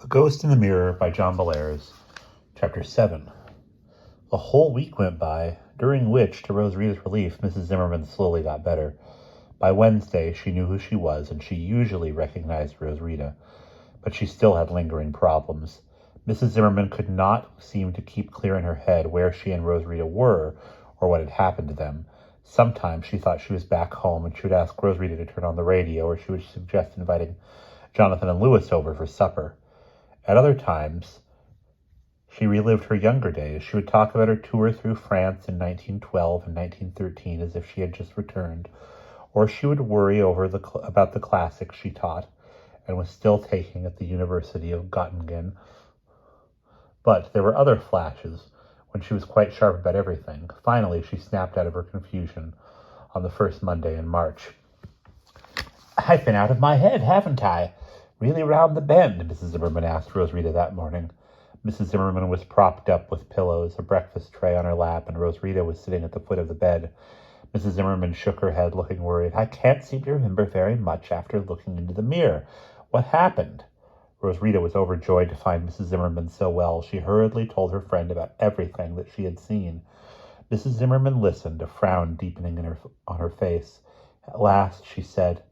Ghost in the Mirror by John Bellairs, Chapter 7. A whole week went by, during which, to Rosarita's relief, Mrs. Zimmerman slowly got better. By Wednesday, she knew who she was, and she usually recognized Rosarita, but she still had lingering problems. Mrs. Zimmerman could not seem to keep clear in her head where she and Rosarita were, or what had happened to them. Sometimes she thought she was back home, and she would ask Rosarita to turn on the radio, or she would suggest inviting Jonathan and Louis over for supper. At other times, she relived her younger days. She would talk about her tour through France in 1912 and 1913 as if she had just returned, or she would worry about the classics she taught and was still taking at the University of Göttingen. But there were other flashes when she was quite sharp about everything. Finally, she snapped out of her confusion on the first Monday in March. "I've been out of my head, haven't I? Really round the bend?" Mrs. Zimmerman asked Rosarita that morning. Mrs. Zimmerman was propped up with pillows, a breakfast tray on her lap, and Rosarita was sitting at the foot of the bed. Mrs. Zimmerman shook her head, looking worried. "I can't seem to remember very much after looking into the mirror. What happened?" Rosarita was overjoyed to find Mrs. Zimmerman so well. She hurriedly told her friend about everything that she had seen. Mrs. Zimmerman listened, a frown deepening on her face. At last she said,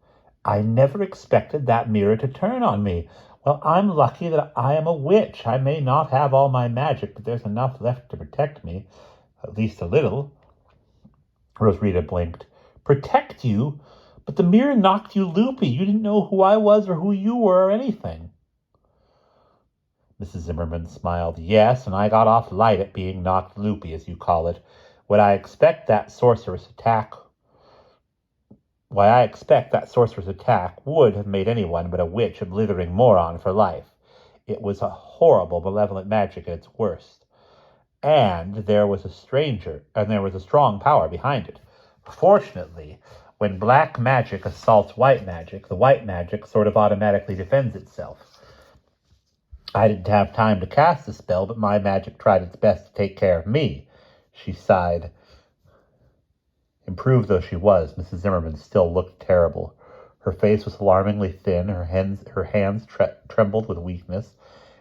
"I never expected that mirror to turn on me. Well, I'm lucky that I am a witch. I may not have all my magic, but there's enough left to protect me. At least a little." Rosarita blinked. "Protect you? But the mirror knocked you loopy. You didn't know who I was or who you were or anything." Mrs. Zimmerman smiled. "Yes, and I got off light at being knocked loopy, as you call it. Why, I expect that sorceress attack would have made anyone but a witch a blithering moron for life. It was a horrible, malevolent magic at its worst. And there was a strong power behind it. Fortunately, when black magic assaults white magic, the white magic sort of automatically defends itself. I didn't have time to cast the spell, but my magic tried its best to take care of me." She sighed. Improved though she was, Mrs. Zimmerman still looked terrible. Her face was alarmingly thin, her hands trembled with weakness,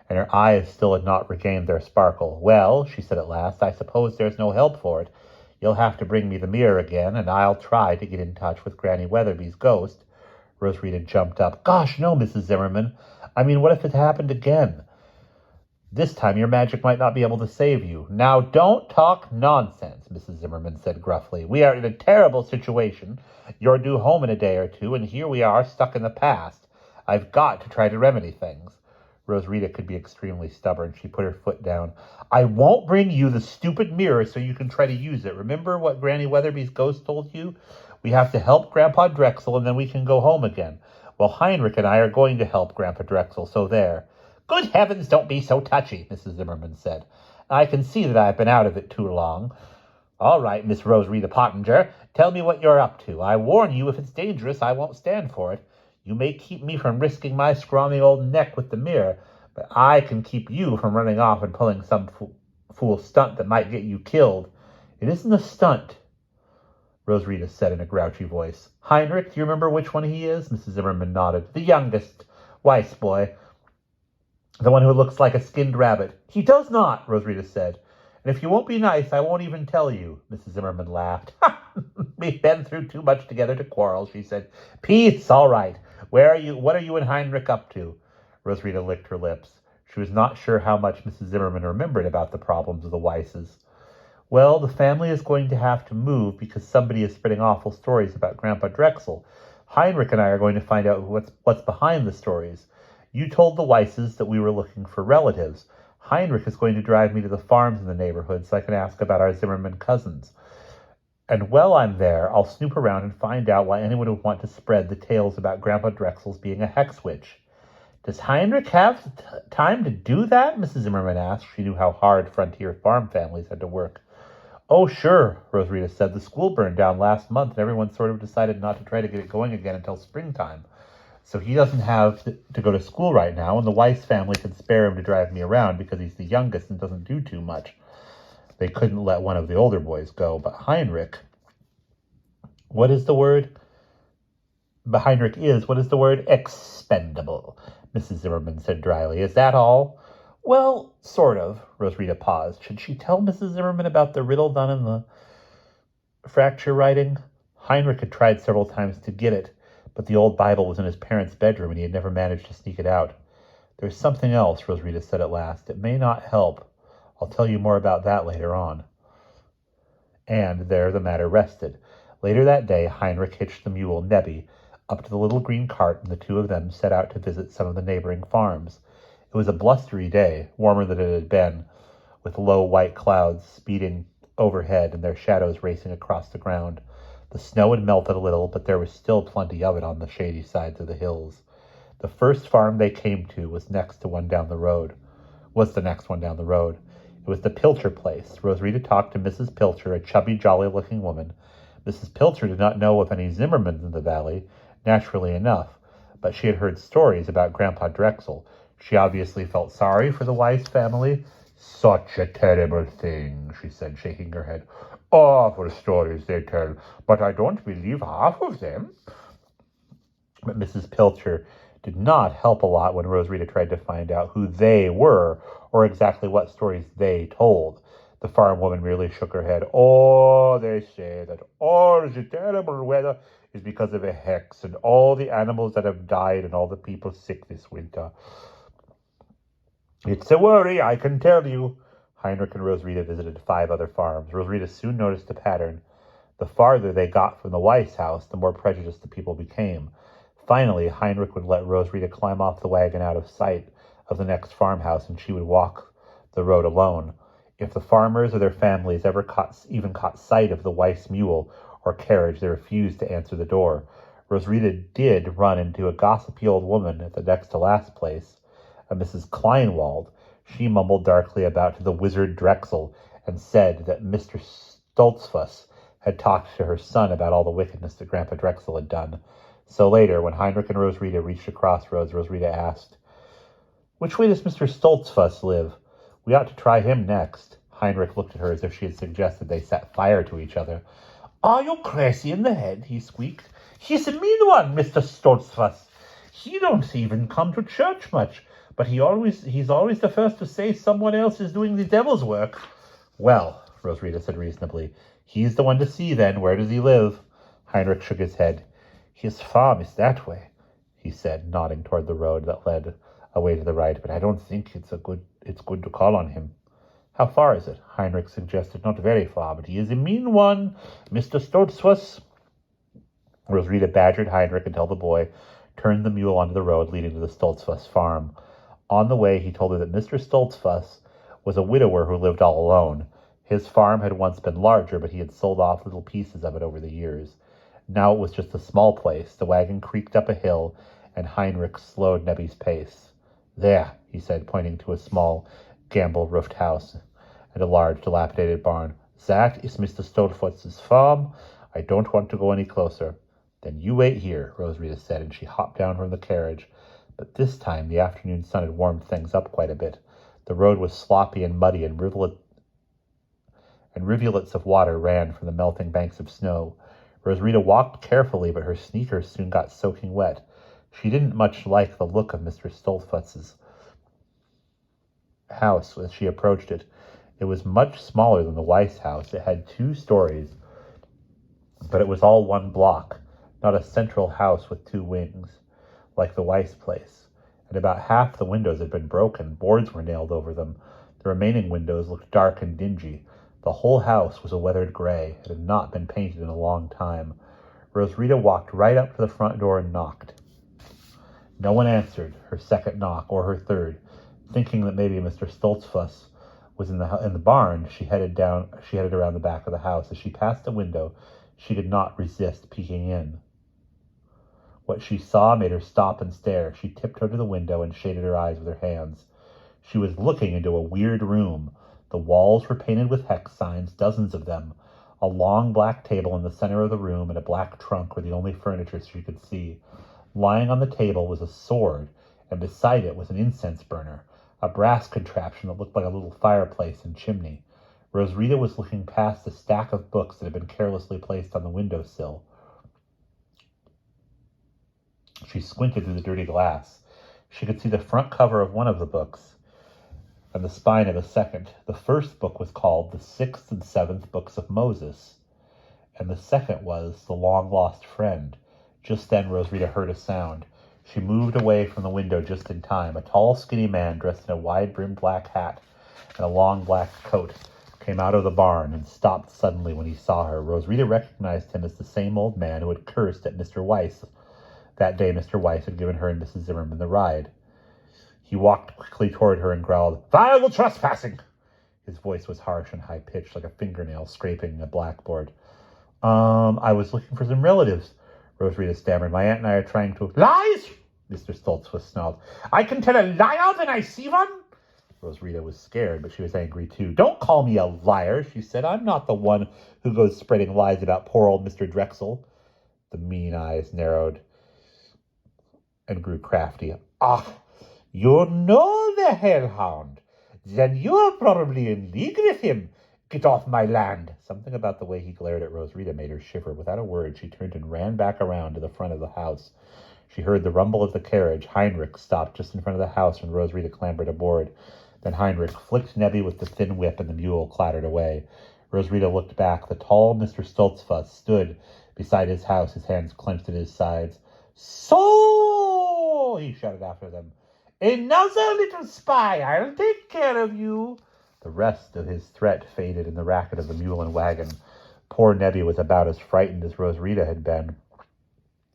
and her eyes still had not regained their sparkle. "Well," she said at last, "I suppose there's no help for it. You'll have to bring me the mirror again, and I'll try to get in touch with Granny Weatherby's ghost." Rosarita jumped up. "Gosh, no, Mrs. Zimmerman. I mean, what if it happened again? This time your magic might not be able to save you." "Now don't talk nonsense," Mrs. Zimmerman said gruffly. "We are in a terrible situation. You're due home in a day or two, and here we are stuck in the past. I've got to try to remedy things." Rosarita could be extremely stubborn. She put her foot down. "I won't bring you the stupid mirror so you can try to use it. Remember what Granny Weatherby's ghost told you? We have to help Grandpa Drexel, and then we can go home again. Well, Heinrich and I are going to help Grandpa Drexel, so there." "Good heavens, don't be so touchy," Mrs. Zimmerman said. "I can see that I've been out of it too long. All right, Miss Rosarita Pottinger, tell me what you're up to. I warn you, if it's dangerous, I won't stand for it. You may keep me from risking my scrawny old neck with the mirror, but I can keep you from running off and pulling some fool stunt that might get you killed." "It isn't a stunt," Rosarita said in a grouchy voice. "Heinrich, do you remember which one he is?" Mrs. Zimmerman nodded. "The youngest, Weiss boy. The one who looks like a skinned rabbit." "He does not," Rosarita said. "And if you won't be nice, I won't even tell you." Mrs. Zimmerman laughed. "We've been through too much together to quarrel," she said. "Peace, all right. What are you and Heinrich up to?" Rosarita licked her lips. She was not sure how much Mrs. Zimmerman remembered about the problems of the Weisses. "Well, the family is going to have to move because somebody is spreading awful stories about Grandpa Drexel. Heinrich and I are going to find out what's behind the stories. You told the Weisses that we were looking for relatives. Heinrich is going to drive me to the farms in the neighborhood so I can ask about our Zimmerman cousins. And while I'm there, I'll snoop around and find out why anyone would want to spread the tales about Grandpa Drexel's being a hex witch." "Does Heinrich have time to do that?" Mrs. Zimmerman asked. She knew how hard frontier farm families had to work. "Oh, sure," Rosarita said. "The school burned down last month, and everyone sort of decided not to try to get it going again until springtime. So he doesn't have to go to school right now, and the Weiss family can spare him to drive me around because he's the youngest and doesn't do too much. They couldn't let one of the older boys go, but Heinrich..." "What is the word?" "But Heinrich is, what is the word?" "Expendable." Mrs. Zimmerman said dryly. Is that all? Well, sort of. Rosita paused. Should she tell Mrs. Zimmerman about the riddle done in the fracture writing? Heinrich had tried several times to get it, but the old Bible was in his parents' bedroom and he had never managed to sneak it out. There's something else, Rosita said at last. It may not help. I'll tell you more about that later on. And there the matter rested. Later that day, Heinrich hitched the mule, Nebbie, up to the little green cart, and the two of them set out to visit some of the neighboring farms. It was a blustery day, warmer than it had been, with low white clouds speeding overhead and their shadows racing across the ground. The snow had melted a little, but there was still plenty of it on the shady sides of the hills. The first farm they came to was the next one down the road. It was the Pilcher place. Rosita talked to Mrs. Pilcher, a chubby, jolly-looking woman. Mrs. Pilcher did not know of any Zimmermans in the valley, naturally enough, but she had heard stories about Grandpa Drexel. She obviously felt sorry for the Weiss family. Such a terrible thing, she said, shaking her head. Awful stories they tell, but I don't believe half of them. But Mrs. Pilcher did not help a lot when Rosita tried to find out who they were or exactly what stories they told. The farm woman merely shook her head. Oh, they say that all the terrible weather is because of a hex and all the animals that have died and all the people sick this winter. It's a worry, I can tell you. Heinrich and Rosita visited 5 other farms. Rosita soon noticed a pattern. The farther they got from the Weiss house, the more prejudiced the people became. Finally, Heinrich would let Rosita climb off the wagon out of sight of the next farmhouse, and she would walk the road alone. If the farmers or their families ever even caught sight of the Weiss mule or carriage, they refused to answer the door. Rosita did run into a gossipy old woman at the next to last place, a Mrs. Kleinwald. She mumbled darkly about to the wizard Drexel and said that Mr. Stoltzfus had talked to her son about all the wickedness that Grandpa Drexel had done. So later, when Heinrich and Rosita reached a crossroads, Rosita asked, Which way does Mr. Stoltzfus live? We ought to try him next. Heinrich looked at her as if she had suggested they set fire to each other. Are you crazy in the head? He squeaked. He's a mean one, Mr. Stoltzfus. He don't even come to church much, but he's always the first to say someone else is doing the devil's work. Well, Rosita said reasonably, he's the one to see then. Where does he live? Heinrich shook his head. His farm is that way, he said, nodding toward the road that led away to the right, but I don't think it's good to call on him. How far is it? Heinrich suggested. Not very far, but he is a mean one, Mr. Stoltzfus. Rosita badgered Heinrich until the boy turned the mule onto the road leading to the Stoltzfus farm. On the way, he told her that Mr. Stoltzfus was a widower who lived all alone. His farm had once been larger, but he had sold off little pieces of it over the years. Now it was just a small place. The wagon creaked up a hill, and Heinrich slowed Nebbie's pace. There, he said, pointing to a small, gamble-roofed house and a large, dilapidated barn. That is Mr. Stoltzfus's farm. I don't want to go any closer. Then you wait here, Rosita said, and she hopped down from the carriage. But this time the afternoon sun had warmed things up quite a bit. The road was sloppy and muddy, and rivulets of water ran from the melting banks of snow. Rosita walked carefully, but her sneakers soon got soaking wet. She didn't much like the look of Mr. Stoltzfus's house as she approached it. It was much smaller than the Weiss house. It had 2 stories, but it was all one block, not a central house with 2 wings, like the Weiss place. And about half the windows had been broken. Boards were nailed over them. The remaining windows looked dark and dingy. The whole house was a weathered gray. It had not been painted in a long time. Rosita walked right up to the front door and knocked. No one answered her second knock or her third. Thinking that maybe Mr. Stoltzfus was in the barn, she headed around the back of the house. As she passed the window, she could not resist peeking in. What she saw made her stop and stare. She tiptoed to the window and shaded her eyes with her hands. She was looking into a weird room. The walls were painted with hex signs, dozens of them. A long black table in the center of the room and a black trunk were the only furniture she could see. Lying on the table was a sword, and beside it was an incense burner, a brass contraption that looked like a little fireplace and chimney. Rosita was looking past a stack of books that had been carelessly placed on the windowsill. She squinted through the dirty glass. She could see the front cover of one of the books and the spine of a second. The first book was called The Sixth and Seventh Books of Moses, and the second was The Long Lost Friend. Just then Rosarita heard a sound. She moved away from the window just in time. A tall, skinny man dressed in a wide-brimmed black hat and a long black coat came out of the barn and stopped suddenly when he saw her. Rosarita recognized him as the same old man who had cursed at Mr. Weiss that day Mr. Weiss had given her and Mrs. Zimmerman the ride. He walked quickly toward her and growled, "Vile trespassing!" His voice was harsh and high-pitched, like a fingernail scraping a blackboard. I was looking for some relatives," Rosarita stammered. "My aunt and I are trying to—" "Lies!" Mr. Stoltzfus snarled. "I can tell a liar when I see one!" Rosarita was scared, but she was angry too. "Don't call me a liar," she said. "I'm not the one who goes spreading lies about poor old Mr. Drexel." The mean eyes narrowed and grew crafty. "Ah, you know the hellhound. Then you're probably in league with him. Get off my land." Something about the way he glared at Rosarita made her shiver. Without a word, she turned and ran back around to the front of the house. She heard the rumble of the carriage. Heinrich stopped just in front of the house when Rosarita clambered aboard. Then Heinrich flicked Nebby with the thin whip and the mule clattered away. Rosarita looked back. The tall Mr. Stoltzfus stood beside his house, his hands clenched at his sides. "So!" he shouted after them. "Another little spy! I'll take care of you." The rest of his threat faded in the racket of the mule and wagon. Poor Nebby was about as frightened as Rosarita had been.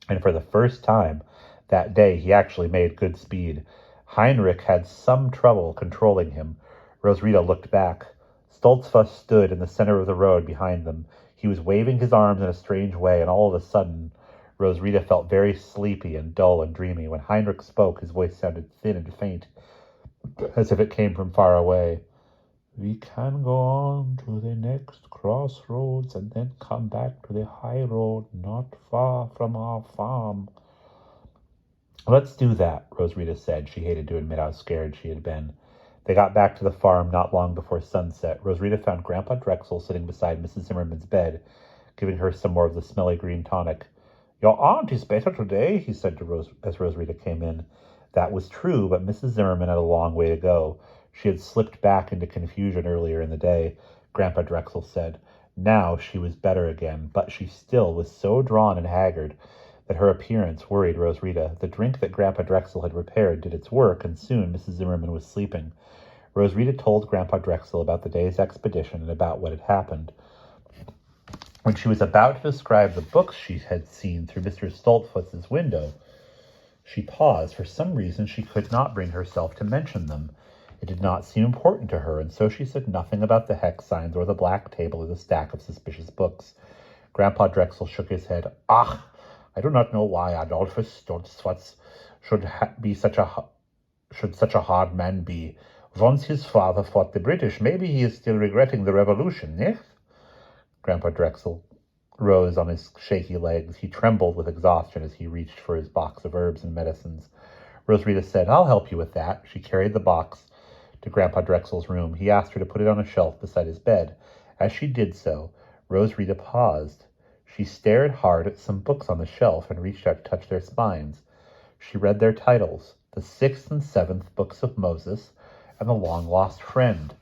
And for the first time that day, he actually made good speed. Heinrich had some trouble controlling him. Rosarita looked back. Stoltzfus stood in the center of the road behind them. He was waving his arms in a strange way, and all of a sudden, Rosarita felt very sleepy and dull and dreamy. When Heinrich spoke, his voice sounded thin and faint, as if it came from far away. "We can go on to the next crossroads and then come back to the high road not far from our farm." "Let's do that," Rosarita said. She hated to admit how scared she had been. They got back to the farm not long before sunset. Rosarita found Grandpa Drexel sitting beside Mrs. Zimmerman's bed, giving her some more of the smelly green tonic. "Your aunt is better today," he said to as Rosarita came in. That was true, but Mrs. Zimmerman had a long way to go. She had slipped back into confusion earlier in the day, Grandpa Drexel said. Now she was better again, but she still was so drawn and haggard that her appearance worried Rosarita. The drink that Grandpa Drexel had prepared did its work, and soon Mrs. Zimmerman was sleeping. Rosarita told Grandpa Drexel about the day's expedition and about what had happened. When she was about to describe the books she had seen through Mr. Stoltzfus's window, she paused. For some reason, she could not bring herself to mention them. It did not seem important to her, and so she said nothing about the hex signs or the black table or the stack of suspicious books. Grandpa Drexel shook his head. "Ach, I do not know why Adolphus Stoltzfus should such a hard man be. Once his father fought the British, maybe he is still regretting the revolution, eh?" Grandpa Drexel rose on his shaky legs. He trembled with exhaustion as he reached for his box of herbs and medicines. Rosarita said, "I'll help you with that." She carried the box to Grandpa Drexel's room. He asked her to put it on a shelf beside his bed. As she did so, Rosarita paused. She stared hard at some books on the shelf and reached out to touch their spines. She read their titles, The Sixth and Seventh Books of Moses and The Long Lost Friend.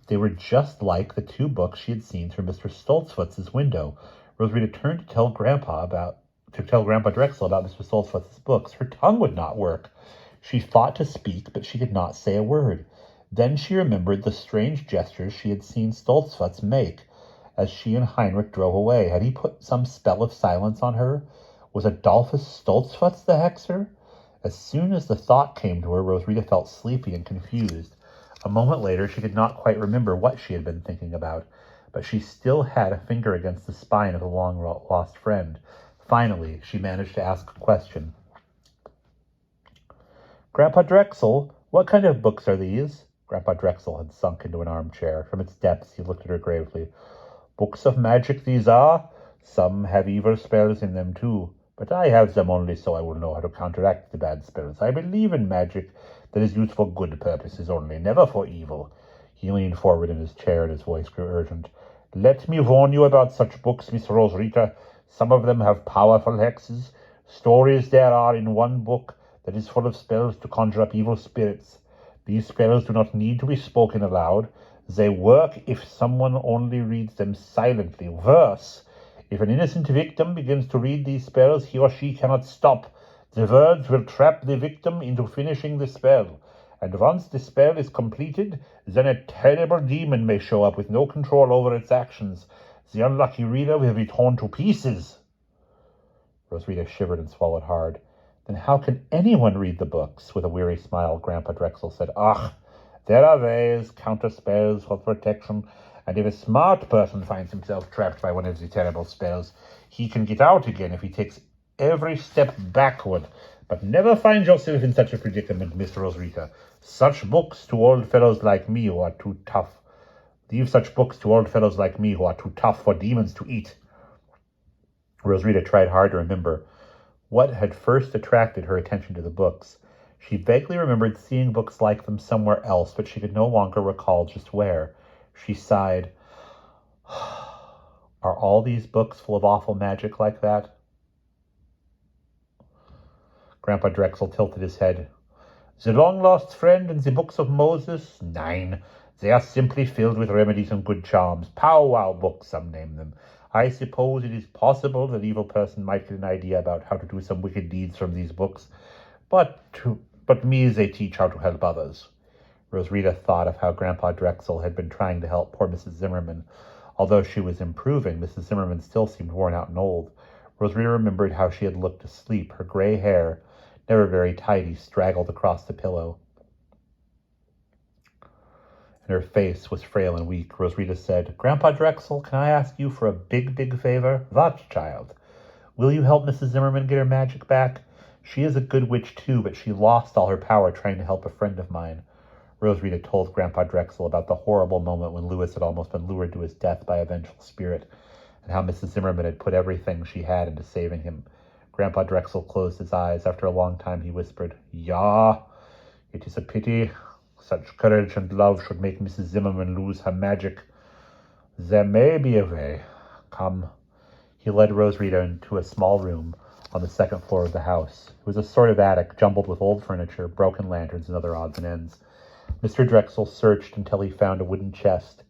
They were just like the two books she had seen through Mr. Stoltzfus's window. Rosarita turned to tell Grandpa Drexel about Mr. Stoltzfus's books. Her tongue would not work. She fought to speak, but she could not say a word. Then she remembered the strange gestures she had seen Stoltzfus make as she and Heinrich drove away. Had he put some spell of silence on her? Was Adolphus Stoltzfus the hexer? As soon as the thought came to her, Rosarita felt sleepy and confused. A moment later, she could not quite remember what she had been thinking about, but she still had a finger against the spine of the long-lost friend. Finally, she managed to ask a question. "Grandpa Drexel, what kind of books are these?" Grandpa Drexel had sunk into an armchair. From its depths, he looked at her gravely. "Books of magic these are. Some have evil spells in them, too. But I have them only so I will know how to counteract the bad spells. I believe in magic that is used for good purposes only, never for evil." He leaned forward in his chair and his voice grew urgent. "Let me warn you about such books, Miss Rosarita. Some of them have powerful hexes. Stories there are in one book that is full of spells to conjure up evil spirits. These spells do not need to be spoken aloud. They work if someone only reads them silently. Worse, if an innocent victim begins to read these spells, he or she cannot stop. The words will trap the victim into finishing the spell. And once the spell is completed, then a terrible demon may show up with no control over its actions. The unlucky reader will be torn to pieces. Roswitha shivered and swallowed hard. Then how can anyone read the books? With a weary smile, Grandpa Drexel said, "Ach, there are ways, counter spells for protection, and if a smart person finds himself trapped by one of the terrible spells, he can get out again if he takes every step backward. But never find yourself in such a predicament, Miss Roswitha. Such books to old fellows like me who are too tough. Leave such books to old fellows like me who are too tough for demons to eat." Roswitha tried hard to remember what had first attracted her attention to the books. She vaguely remembered seeing books like them somewhere else, but she could no longer recall just where. She sighed. Are all these books full of awful magic like that? Grandpa Drexel tilted his head. "The long-lost friend and the books of Moses? Nein. They are simply filled with remedies and good charms. Pow-wow books, some name them. I suppose it is possible that an evil person might get an idea about how to do some wicked deeds from these books. But me they teach how to help others." Roswitha thought of how Grandpa Drexel had been trying to help poor Mrs. Zimmerman. Although she was improving, Mrs. Zimmerman still seemed worn out and old. Roswitha remembered how she had looked asleep, her gray hair, never very tidy, straggled across the pillow, and her face was frail and weak. Roswitha said, "Grandpa Drexel, can I ask you for a big, big favor?" "What, child?" "Will you help Mrs. Zimmerman get her magic back? She is a good witch, too, but she lost all her power trying to help a friend of mine." Roswitha told Grandpa Drexel about the horrible moment when Louis had almost been lured to his death by a vengeful spirit, and how Mrs. Zimmerman had put everything she had into saving him. Grandpa Drexel closed his eyes. After a long time, he whispered, "Ja, it is a pity. Such courage and love should make Mrs. Zimmerman lose her magic. There may be a way. Come." He led Roswitha into a small room on the second floor of the house. It was a sort of attic, jumbled with old furniture, broken lanterns, and other odds and ends. Mr. Drexel searched until he found a wooden chest.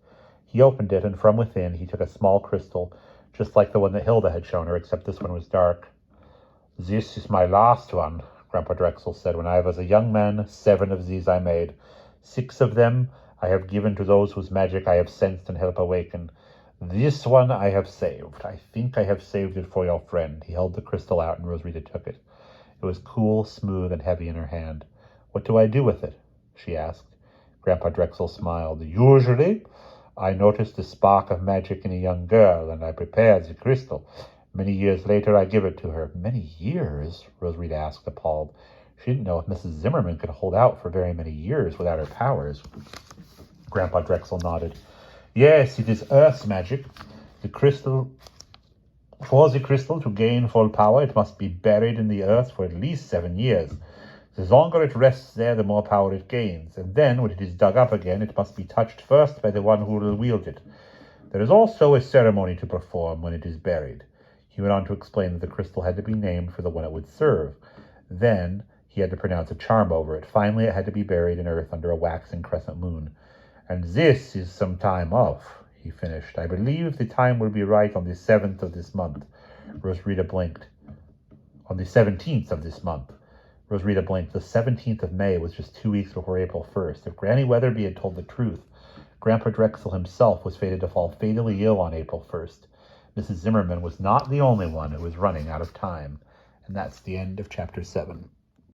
He opened it, and from within he took a small crystal, just like the one that Hilda had shown her, except this one was dark. "This is my last one," Grandpa Drexel said. "When I was a young man, 7 of these I made. 6 of them I have given to those whose magic I have sensed and helped awaken. This one I have saved. I think I have saved it for your friend." He held the crystal out, and Roswitha took it. It was cool, smooth, and heavy in her hand. "What do I do with it?" she asked. Grandpa Drexel smiled. "Usually, I noticed a spark of magic in a young girl, and I prepared the crystal. Many years later, I give it to her." "Many years?" Roswitha asked, appalled. She didn't know if Mrs. Zimmerman could hold out for very many years without her powers. Grandpa Drexel nodded. "Yes, it is Earth's magic. For the crystal to gain full power, it must be buried in the earth for at least 7 years. The longer it rests there, the more power it gains. And then, when it is dug up again, it must be touched first by the one who will wield it. There is also a ceremony to perform when it is buried." He went on to explain that the crystal had to be named for the one it would serve. Then he had to pronounce a charm over it. Finally, it had to be buried in earth under a waxing crescent moon. "And this is some time off," he finished. "I believe the time will be right on the 7th of this month." Roswitha blinked. "On the 17th of this month." Roswitha blinked. The 17th of May was just 2 weeks before April 1st. If Granny Weatherby had told the truth, Grandpa Drexel himself was fated to fall fatally ill on April 1st. Mrs. Zimmerman was not the only one who was running out of time. And that's the end of Chapter 7.